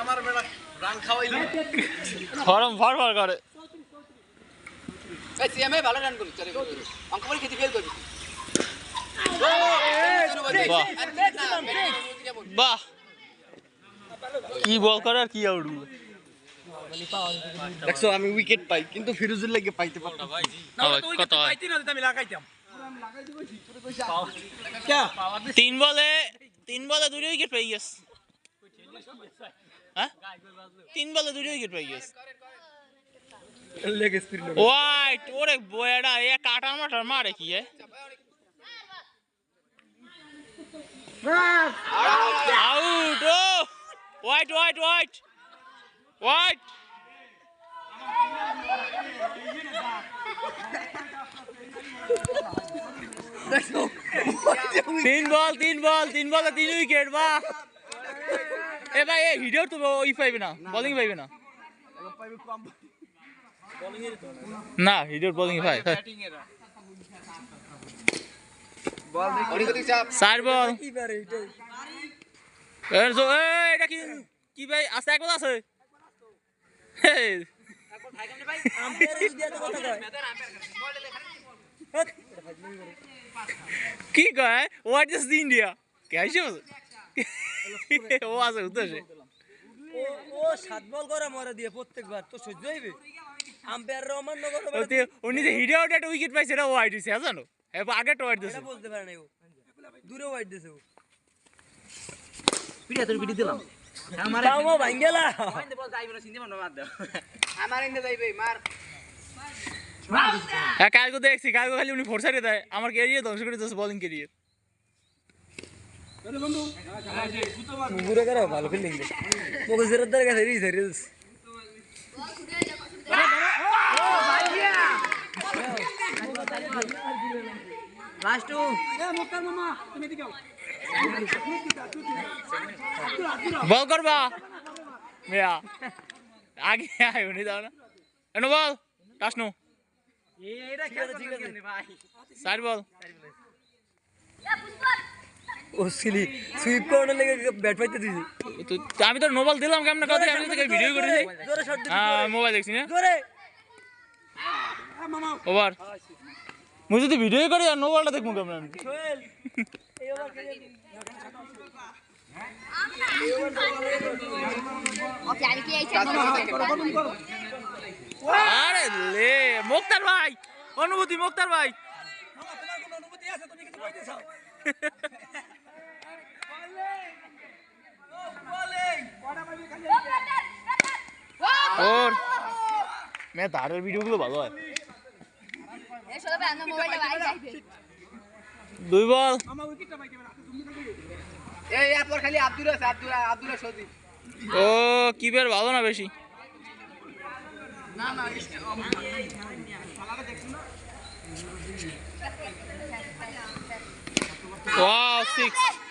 আমার বেটা run খাওয়াইলি form ফরফর করে এই সিএমএ ভালো রান করি চলে অঙ্ক করে খেতে ফেল করবি বাহ কি বল করে আর কি আউট দেখছো আমি উইকেট পাই কিন্তু ফিরোজুর লাগে পাইতে পারতাম না কত হয় আমি লাগাইতাম তিন বলে দুটো উইকেট পেয়ে গেছে হ্যাঁ 3 বলে দুটো উইকেট পেয়ে গেছে লেগ স্পিন ওয়াইট ওরে বয়ডা এ কাটার মাটার মারে কি আউট ও হোয়াইট হোয়াইট হোয়াইট হোয়াইট তিন বল 3 উইকেট বাহ এ ভাই এ হিডার তো ওই পাইবে না বোলিং পাইবে না না হিডার বোলিং ভাই ব্যাটিং এরা বল দেখি চার বল কি পারে এটাই এটা কি ভাই আছে এক বল আছে কি কয় হোয়াট ইজ ইন্ডিয়া कैसे ও আছে উদ্দেশ্যে ও 7 বল করে মরে দিয়ে প্রত্যেকবার তো সহ্য হইবে আম্পায়ার রহমান নগর উনি যে হিডে আউট একটা উইকেট পাইছে এটা ওয়াইড হইছে জানো আগে তো ওয়াইড দিছে এটা বলতে পারে না ও দূরে ওয়াইড দিছে ও পিড়া তোর পিড়ি দিলাম আমার তাও ভাঙ্গেলা মাইন্দে বল যাইবে না সিন্ধে মন মার দাও আমার ইন্দে যাইবে মার হ্যাঁ কালকে দেখছি কালকে খালি উনি ফোর সাইডে দেয় আমার ক্যারিয়ার ধ্বংস করে দিয়েছে বোলিং ক্যারিয়ার ঘুরে করে ভালো ফিল্ডিং দে মোকে জিরদার কাছে রিস রিস লাস্ট টু বল করবা মিয়া আগে আয় উনি দাও না এনো বল টাস নো এইটা কি ঠিক আছে ভাই চার বল ও সিলি সুইপ করতে লাগে ব্যাট পাইতে দিছি তো আমি তো নো বল দিলাম কেমন কথা আমি তো ভিডিও করে দিই জোরে শট দিছি হ্যাঁ মোবাইল দেখছি না জোরে ওভার মুই যদি ভিডিও করি আর নো বলটা দেখবো কেমন আমি সোহেল এই ওভার খেলে ওকে আমি কি আইছি আরে লে মুক্তার ভাই অনুভূতি মুক্তার ভাই তোমার কোনো অনুমতি আছে তুমি কিছু কইতে চাও और मैं तारे वीडियो গুলো ভালো হয় এই সবে আনো মোবাইলে ভাই যাইবে দুই বল আমার উইকেটটা পাইতে পারে এই এরপর খালি আব্দুল আছে আব্দুল সদি ও কিপার ভালো না বেশি না না ওয়াও 6